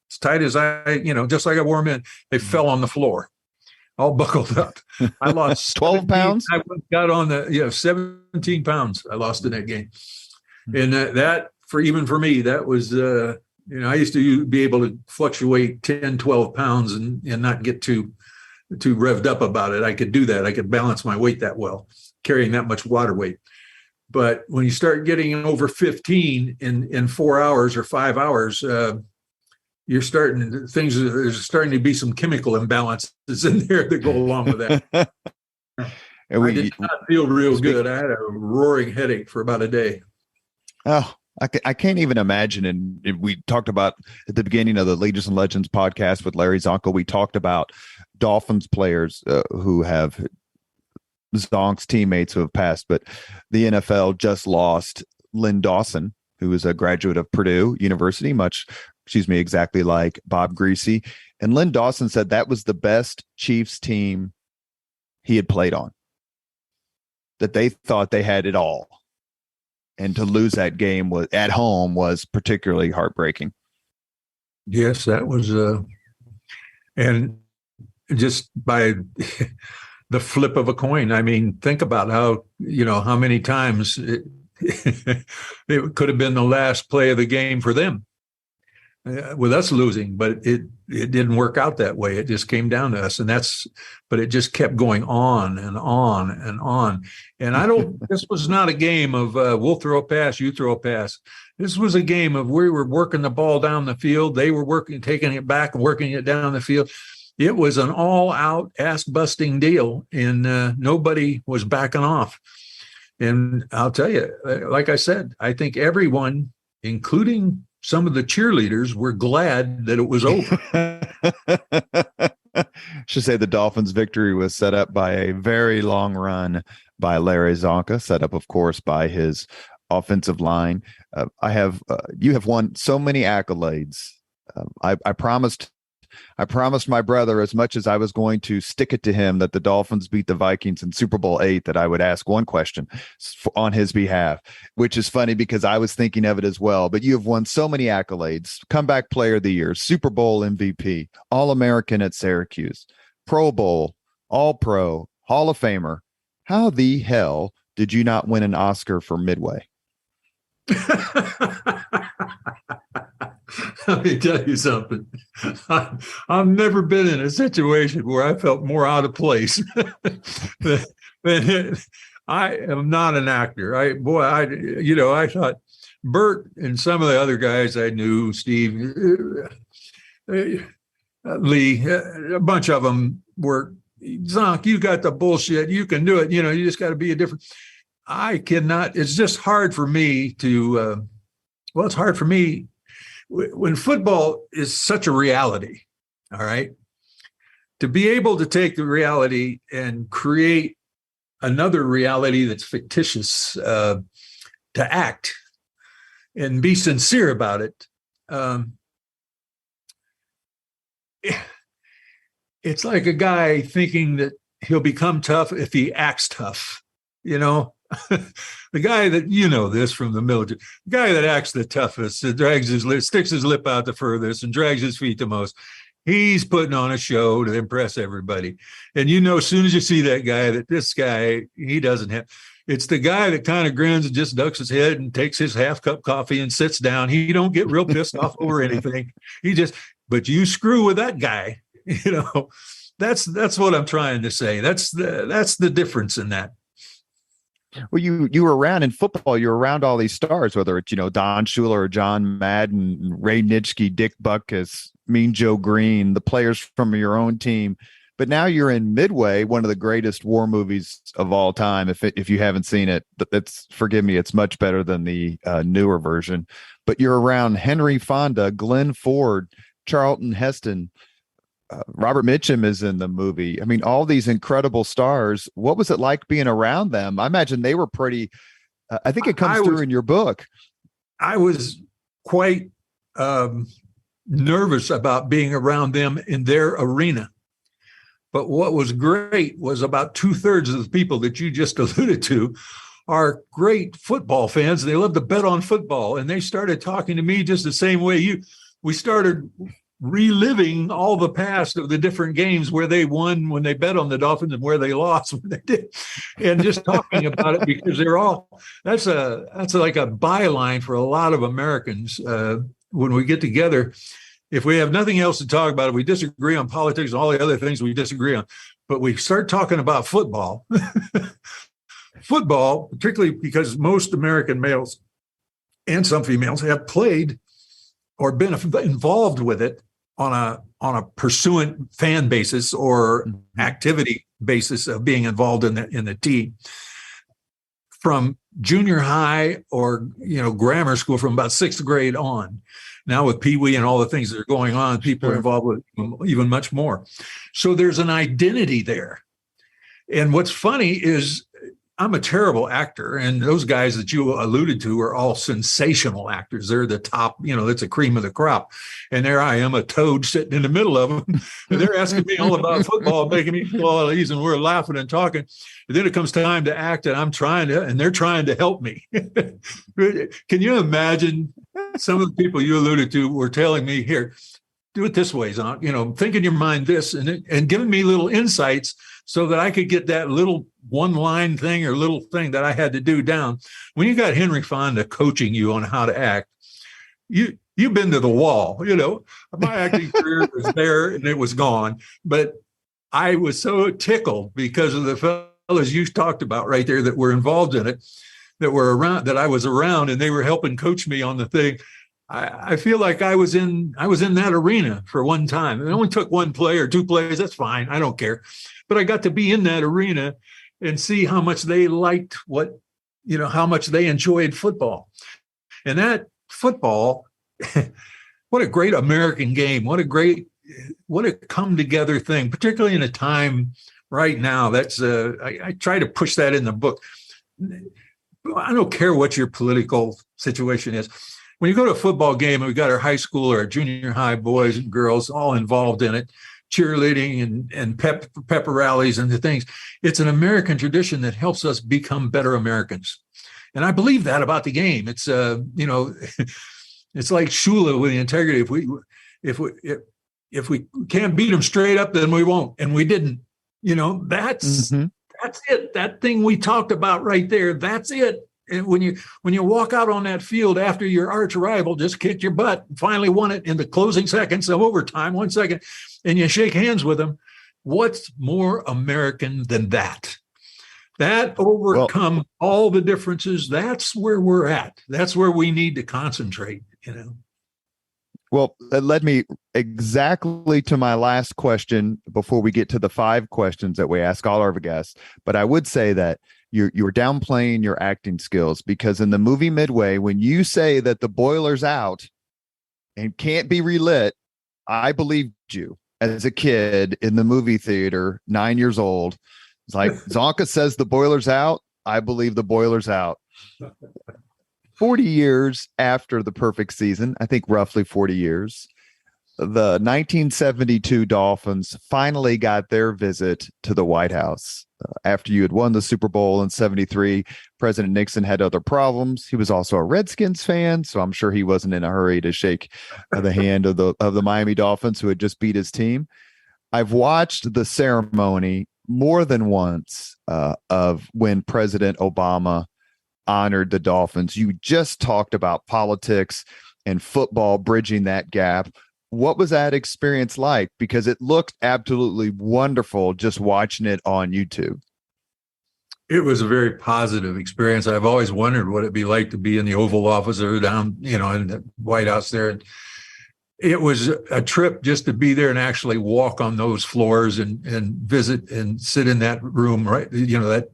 as tight as just like I wore them in, they fell on the floor, all buckled up. I lost 12 pounds. I got on 17 pounds. I lost in that game, and that for me, that was I used to be able to fluctuate 10, 12 pounds and not get too revved up about it. I could do that. I could balance my weight that well, carrying that much water weight. But when you start getting over 15 in 4 hours or 5 hours, there's starting to be some chemical imbalances in there that go along with that. I did not feel real good. I had a roaring headache for about a day. Oh, I can't even imagine. And we talked about at the beginning of the Leaders and Legends podcast with Larry Csonka, we talked about Dolphins players who have Zonk's teammates who have passed, but the NFL just lost Lynn Dawson, who is a graduate of Purdue University, exactly like Bob Greasy. And Lynn Dawson said that was the best Chiefs team he had played on, that they thought they had it all. And to lose that game at home was particularly heartbreaking. Yes, that was, and just by the flip of a coin. I mean, think about how many times it could have been the last play of the game for them with us losing, but it didn't work out that way. It just came down to us, but it just kept going on and on and on. And this was not a game of we'll throw a pass, you throw a pass. This was a game of we were working the ball down the field. They were taking it back and working it down the field. It was an all-out ass-busting deal, and nobody was backing off. And I'll tell you, like I said, I think everyone, including some of the cheerleaders, were glad that it was over. Should say the Dolphins' victory was set up by a very long run by Larry Csonka, set up, of course, by his offensive line. You have won so many accolades. I promised my brother, as much as I was going to stick it to him that the Dolphins beat the Vikings in Super Bowl VIII, that I would ask one question on his behalf, which is funny because I was thinking of it as well. But you have won so many accolades: comeback player of the year, Super Bowl MVP, All-American at Syracuse, Pro Bowl, All-Pro, Hall of Famer. How the hell did you not win an Oscar for Midway? Let me tell you something. I've never been in a situation where I felt more out of place. I am not an actor. I thought Bert and some of the other guys I knew, Steve, Lee, a bunch of them were, Zonk, you got the bullshit. You can do it. You just got to be a different. I cannot. It's just hard for me to. It's hard for me when football is such a reality. All right, to be able to take the reality and create another reality that's fictitious, to act and be sincere about it. it's like a guy thinking that he'll become tough if he acts tough, you know. The guy that, you know this from the military, the guy that acts the toughest, that drags his lip, sticks his lip out the furthest, and drags his feet the most. He's putting on a show to impress everybody. And you know, as soon as you see that guy, that this guy, he doesn't have. It's the guy that kind of grins and just ducks his head and takes his half cup coffee and sits down. He don't get real pissed off over anything. But you screw with that guy, you know. That's what I'm trying to say. That's the difference in that. Well, you were around in football. You were around all these stars, whether it's, you know, Don Shula or John Madden, Ray Nitschke, Dick Butkus, Mean Joe Green, the players from your own team. But now you're in Midway, one of the greatest war movies of all time. If you haven't seen it, forgive me, it's much better than the newer version. But you're around Henry Fonda, Glenn Ford, Charlton Heston. Robert Mitchum is in the movie. I mean, all these incredible stars. What was it like being around them? I imagine they were pretty. I think it comes through in your book. I was quite nervous about being around them in their arena. But what was great was about 2/3 of the people that you just alluded to are great football fans. They love to bet on football, and they started talking to me just the same way we started reliving all the past of the different games where they won when they bet on the Dolphins and where they lost when they did, and just talking about it, because that's like a byline for a lot of Americans when we get together. If we have nothing else to talk about, if we disagree on politics and all the other things we disagree on, but we start talking about football, particularly because most American males and some females have played or been involved with it on a pursuant fan basis or activity basis of being involved in the team, from junior high or, you know, grammar school, from about 6th grade on. Now with Pee Wee and all the things that are going on, people are involved with even much more. So there's an identity there. And what's funny is I'm a terrible actor, and those guys that you alluded to are all sensational actors. They're the top, you know, that's a cream of the crop. And there I am, a toad sitting in the middle of them. And they're asking me all about football, making me feel all at ease, and we're laughing and talking. And then it comes time to act, and and they're trying to help me. Can you imagine some of the people you alluded to were telling me, here, do it this way, Zonk, you know, think in your mind this, and giving me little insights so that I could get that little one-line thing or little thing that I had to do down. When you got Henry Fonda coaching you on how to act, you've been to the wall. You know, my acting career was there and it was gone. But I was so tickled because of the fellas you talked about right there that were involved in it, that were around, that I was around, and they were helping coach me on the thing. I feel like I was in that arena for one time. It only took one play or two plays. That's fine. I don't care. But I got to be in that arena and see how much they liked how much they enjoyed football. And that football, what a great American game. What a come together thing, particularly in a time right now. That's I try to push that in the book. I don't care what your political situation is. When you go to a football game, and we got our high school or our junior high boys and girls all involved in it, cheerleading and pep rallies and the things. It's an American tradition that helps us become better Americans. And I believe that about the game. It's it's like Shula with the integrity. If we can't beat them straight up, then we won't. And we didn't. You know, that's it. That thing we talked about right there, that's it. And when you walk out on that field after your arch rival just kicked your butt, finally won it in the closing seconds of overtime, 1 second, and you shake hands with them, what's more American than that? That overcome all the differences. That's where we're at. That's where we need to concentrate, you know. Well, that led me exactly to my last question before we get to the 5 questions that we ask all our guests. But I would say that you're downplaying your acting skills, because in the movie Midway, when you say that the boiler's out and can't be relit, I believed you as a kid in the movie theater, 9 years old. It's like, Csonka says the boiler's out. I believe the boiler's out. 40 years after the perfect season, I think roughly 40 years, The 1972 Dolphins finally got their visit to the White House. After you had won the Super Bowl in 73, President Nixon had other problems. He was also a Redskins fan, so I'm sure he wasn't in a hurry to shake the hand of the Miami Dolphins, who had just beat his team. I've watched the ceremony more than once of when President Obama honored the Dolphins. You just talked about politics and football bridging that gap. What was that experience like? Because it looked absolutely wonderful just watching it on YouTube. It was a very positive experience. I've always wondered what it'd be like to be in the Oval Office or down, in the White House there. And it was a trip just to be there and actually walk on those floors and visit and sit in that room, right? That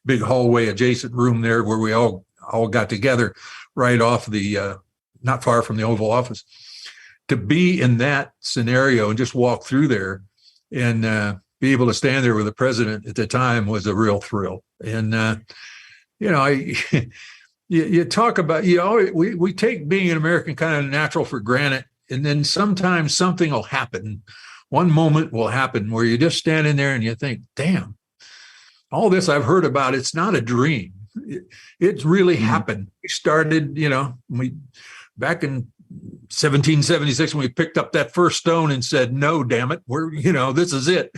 big hallway adjacent room there where we all got together right off the, not far from the Oval Office. To be in that scenario and just walk through there and be able to stand there with the president at the time was a real thrill. And, you talk about, we take being an American kind of natural for granted. And then sometimes something will happen. One moment will happen where you're just standing there and you think, damn, all this I've heard about, it's not a dream. It's really happened. We started, back in 1776 when we picked up that first stone and said, no, damn it, this is it.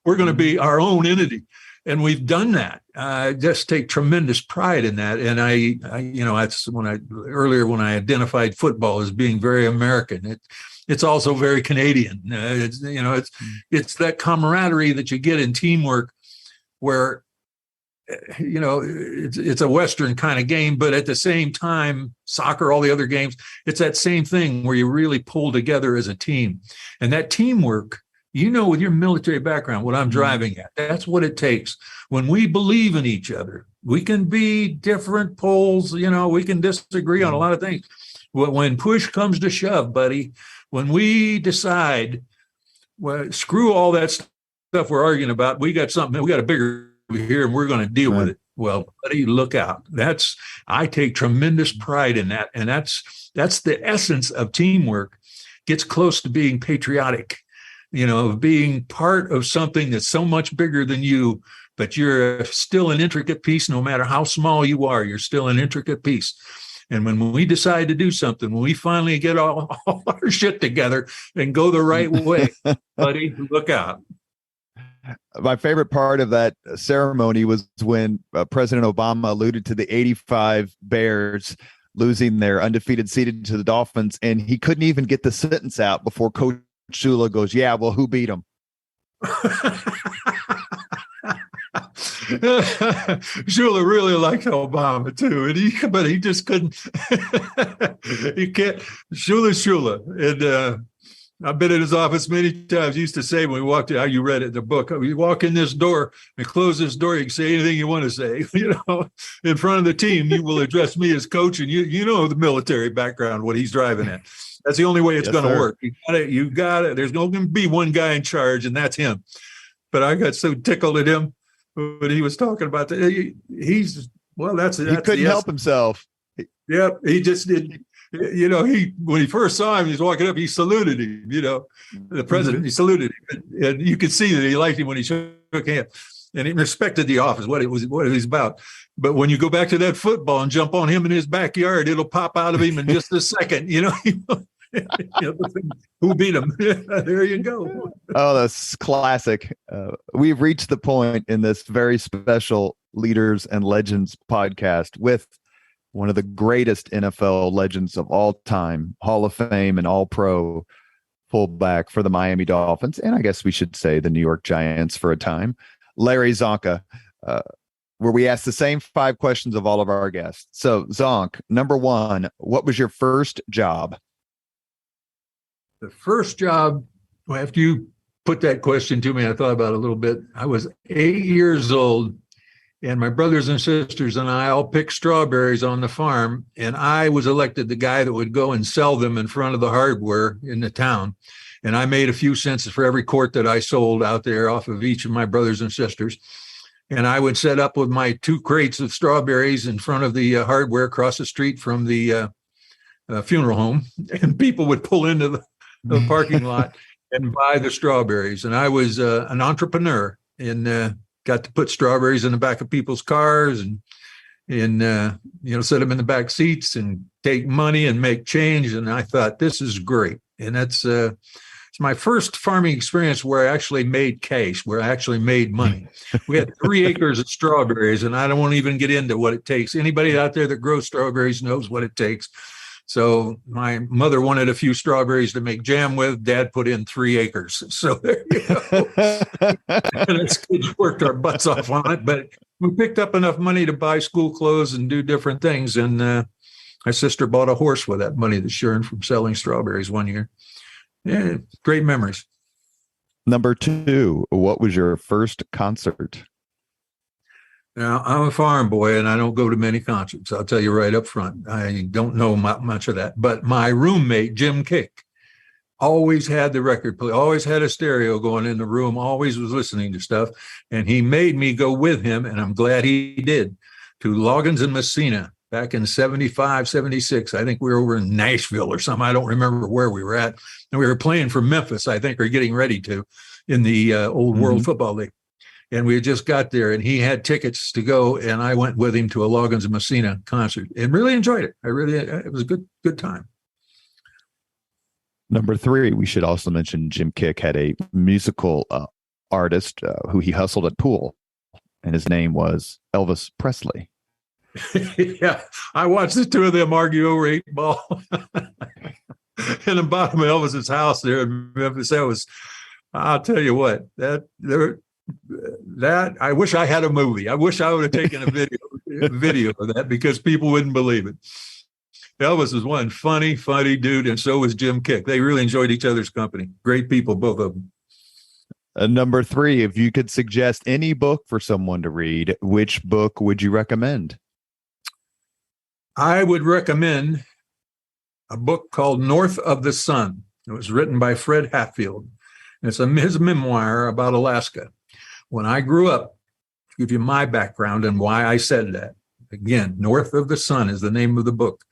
We're going to be our own entity. And we've done that. I just take tremendous pride in that. And that's when I identified football as being very American. It's also very Canadian. It's that camaraderie that you get in teamwork where, it's a Western kind of game, but at the same time, soccer, all the other games, it's that same thing where you really pull together as a team. And that teamwork, with your military background, what I'm driving at, that's what it takes. When we believe in each other, we can be different poles, we can disagree on a lot of things. But when push comes to shove, buddy, when we decide, well, screw all that stuff we're arguing about, we got a bigger here and we're going to deal with it. Well, buddy, look out. I take tremendous pride in that. And that's the essence of teamwork. Gets close to being patriotic, of being part of something that's so much bigger than you, but you're still an intricate piece. No matter how small you are, you're still an intricate piece. And when we decide to do something, when we finally get all our shit together and go the right way, buddy, look out. My favorite part of that ceremony was when President Obama alluded to the 85 Bears losing their undefeated seated to the Dolphins, and he couldn't even get the sentence out before Coach Shula goes, yeah, well, who beat him? Shula really liked Obama too, but he just couldn't. He can't. Shula, and I've been in his office many times. He used to say when we walked in, how you read it in the book, you walk in this door and close this door, you can say anything you want to say. In front of the team, you will address me as coach, and you know the military background, what he's driving at. That's the only way it's going to work. You got it. There's going to be one guy in charge, and that's him. But I got so tickled at him when he was talking about that. He couldn't help himself. Yep, he just did. When he first saw him, he was walking up, he saluted him, the president, he saluted him. And you could see that he liked him when he shook hands. And he respected the office, what it was about. But when you go back to that football and jump on him in his backyard, it'll pop out of him in just a second, who beat him? There you go. Oh, that's classic. We've reached the point in this very special Leaders and Legends podcast with one of the greatest NFL legends of all time, Hall of Fame and All-Pro fullback for the Miami Dolphins, and I guess we should say the New York Giants for a time, Larry Csonka, where we ask the same 5 questions of all of our guests. So, Csonk, number 1, what was your first job? The first job, after you put that question to me, I thought about it a little bit. I was 8 years old, and my brothers and sisters and I all picked strawberries on the farm, and I was elected the guy that would go and sell them in front of the hardware in the town. And I made a few cents for every quart that I sold out there off of each of my brothers and sisters. And I would set up with my 2 crates of strawberries in front of the hardware across the street from the funeral home, and people would pull into the parking lot and buy the strawberries. And I was an entrepreneur and got to put strawberries in the back of people's cars and set them in the back seats and take money and make change. And I thought, this is great. And that's it's my first farming experience where I actually made cash, where I actually made money. We had 3 acres of strawberries, and I don't want to even get into what it takes. Anybody out there that grows strawberries knows what it takes. So my mother wanted a few strawberries to make jam with. Dad put in 3 acres. So there you go. And us kids worked our butts off on it, but we picked up enough money to buy school clothes and do different things. And my sister bought a horse with that money that she earned from selling strawberries one year. Yeah, great memories. Number 2, what was your first concert? Now, I'm a farm boy and I don't go to many concerts. I'll tell you right up front. I don't know much of that. But my roommate, Jim Kick, always had the record play, always had a stereo going in the room, always was listening to stuff. And he made me go with him, and I'm glad he did, to Loggins and Messina back in 75, 76. I think we were over in Nashville or something. I don't remember where we were at. And we were playing for Memphis, I think, or getting ready to, in the old World Football League. And we had just got there, and he had tickets to go, and I went with him to a Loggins and Messina concert and really enjoyed it. It was a good time. Number 3, we should also mention Jim Kick had a musical artist who he hustled at pool, and his name was Elvis Presley. Yeah, I watched the 2 of them argue over 8 ball in the bottom of Elvis's house there in Memphis. I'll tell you what, that I wish I had a movie. I wish I would have taken a video of that, because people wouldn't believe it. Elvis was one funny dude, and so was Jim Kick. They really enjoyed each other's company. Great people, both of them. Number 3, if you could suggest any book for someone to read, which book would you recommend? I would recommend a book called North of the Sun. It was written by Fred Hatfield. It's his memoir about Alaska. When I grew up, to give you my background and why I said that, again, North of the Sun is the name of the book.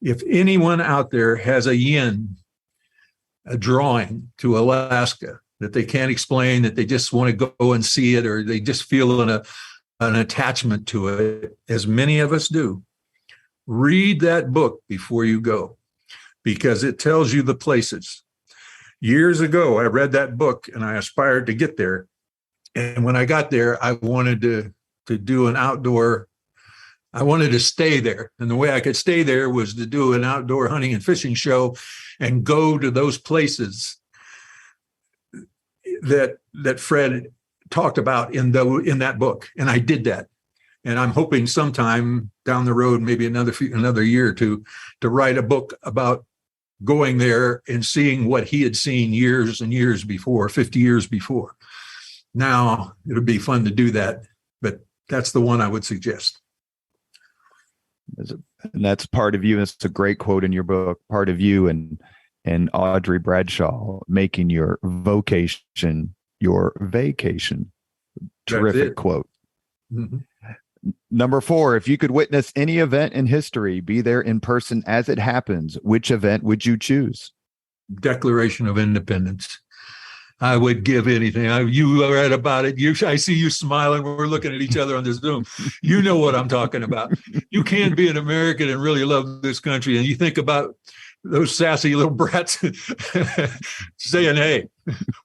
If anyone out there has a drawing to Alaska that they can't explain, that they just want to go and see it, or they just feel an attachment to it, as many of us do, read that book before you go, because it tells you the places. Years ago, I read that book and I aspired to get there. And when I got there, I wanted to do an outdoor, I wanted to stay there. And the way I could stay there was to do an outdoor hunting and fishing show and go to those places that Fred talked about in that book. And I did that. And I'm hoping sometime down the road, maybe another year or two, to write a book about going there and seeing what he had seen years and years before, 50 years before. Now, it would be fun to do that, but that's the one I would suggest. And that's part of you. It's a great quote in your book, part of you and Audrey Bradshaw, making your vocation your vacation. Terrific quote. Mm-hmm. Number 4, if you could witness any event in history, be there in person as it happens, which event would you choose? Declaration of Independence. I would give anything. You read about it. I see you smiling. We're looking at each other on this Zoom. You know what I'm talking about. You can't be an American and really love this country. And you think about those sassy little brats saying, hey,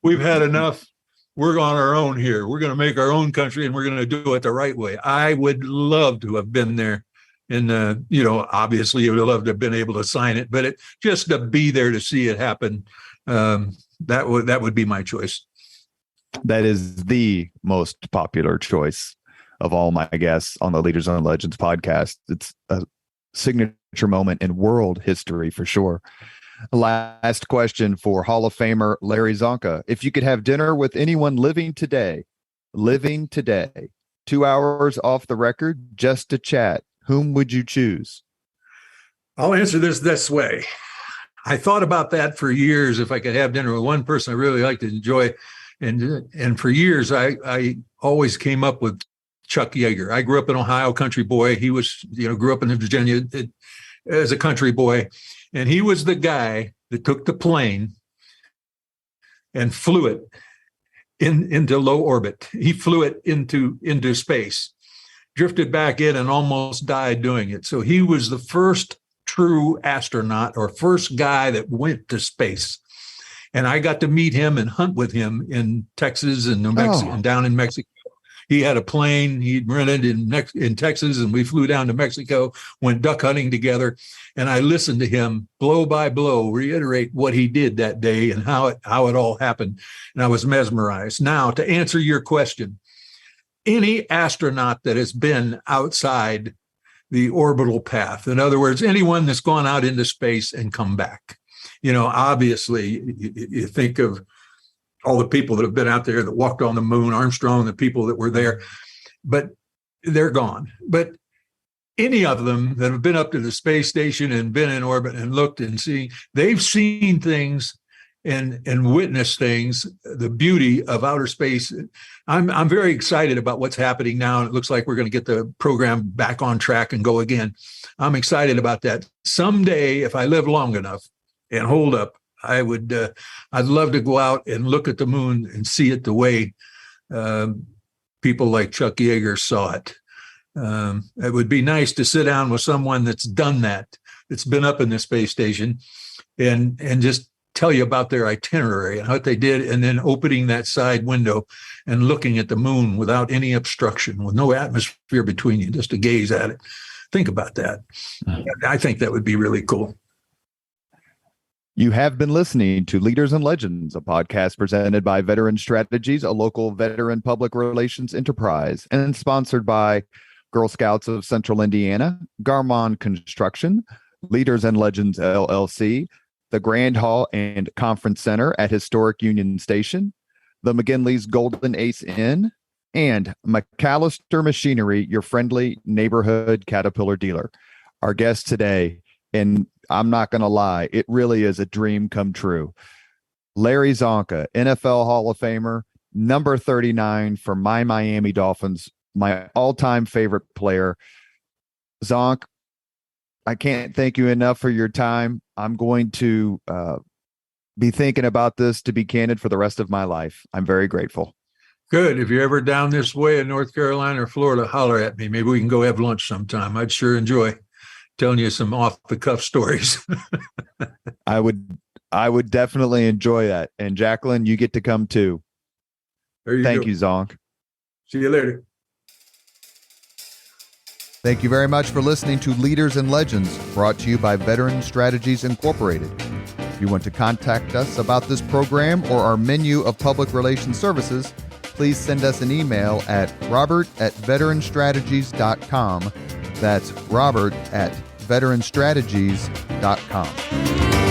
we've had enough. We're on our own here. We're going to make our own country, and we're going to do it the right way. I would love to have been there. And, obviously you would love to have been able to sign it, but just to be there to see it happen, that would be my choice. That is the most popular choice of all my guests on the Leaders and Legends podcast. It's a signature moment in world history for sure. Last question for Hall of Famer Larry Csonka. If you could have dinner with anyone living today, 2 hours off the record, just to chat, whom would you choose? I'll answer this way. I thought about that for years. If I could have dinner with one person I really like to enjoy, and for years I always came up with Chuck Yeager. I grew up an Ohio country boy. He was, grew up in Virginia. as a country boy. And he was the guy that took the plane and flew it into low orbit. He flew it into space, drifted back in, and almost died doing it. So he was the first true astronaut, or first guy that went to space. And I got to meet him and hunt with him in Texas and New Mexico and down in Mexico. He had a plane he'd rented in Texas, and we flew down to Mexico, went duck hunting together. And I listened to him blow by blow reiterate what he did that day and how it all happened. And I was mesmerized. Now, to answer your question, any astronaut that has been outside the orbital path, in other words, anyone that's gone out into space and come back, obviously you think of all the people that have been out there that walked on the moon, Armstrong, the people that were there, but they're gone. But any of them that have been up to the space station and been in orbit and looked and seen, they've seen things and witnessed things, the beauty of outer space. I'm very excited about what's happening now. And it looks like we're going to get the program back on track and go again. I'm excited about that. Someday, if I live long enough and hold up, I'd love to go out and look at the moon and see it the way people like Chuck Yeager saw it. It would be nice to sit down with someone that's done that, that's been up in the space station, and just tell you about their itinerary and what they did, and then opening that side window and looking at the moon without any obstruction, with no atmosphere between you, just to gaze at it. Think about that. I think that would be really cool. You have been listening to Leaders and Legends, a podcast presented by Veteran Strategies, a local veteran public relations enterprise, and sponsored by Girl Scouts of Central Indiana, Garmon Construction, Leaders and Legends LLC, the Grand Hall and Conference Center at Historic Union Station, the McGinley's Golden Ace Inn, and McAllister Machinery, your friendly neighborhood Caterpillar dealer. Our guest today, and I'm not going to lie, it really is a dream come true. Larry Csonka, NFL Hall of Famer, number 39 for my Miami Dolphins, my all-time favorite player. Csonk, I can't thank you enough for your time. I'm going to be thinking about this, to be candid, for the rest of my life. I'm very grateful. Good. If you're ever down this way in North Carolina or Florida, holler at me. Maybe we can go have lunch sometime. I'd sure enjoy telling you some off-the-cuff stories. I would definitely enjoy that. And Jacqueline, you get to come too. Thank you, Csonk. See you later. Thank you very much for listening to Leaders and Legends, brought to you by Veteran Strategies Incorporated. If you want to contact us about this program or our menu of public relations services, please send us an email at robert@veteranstrategies.com. That's robert@veteranstrategies.com.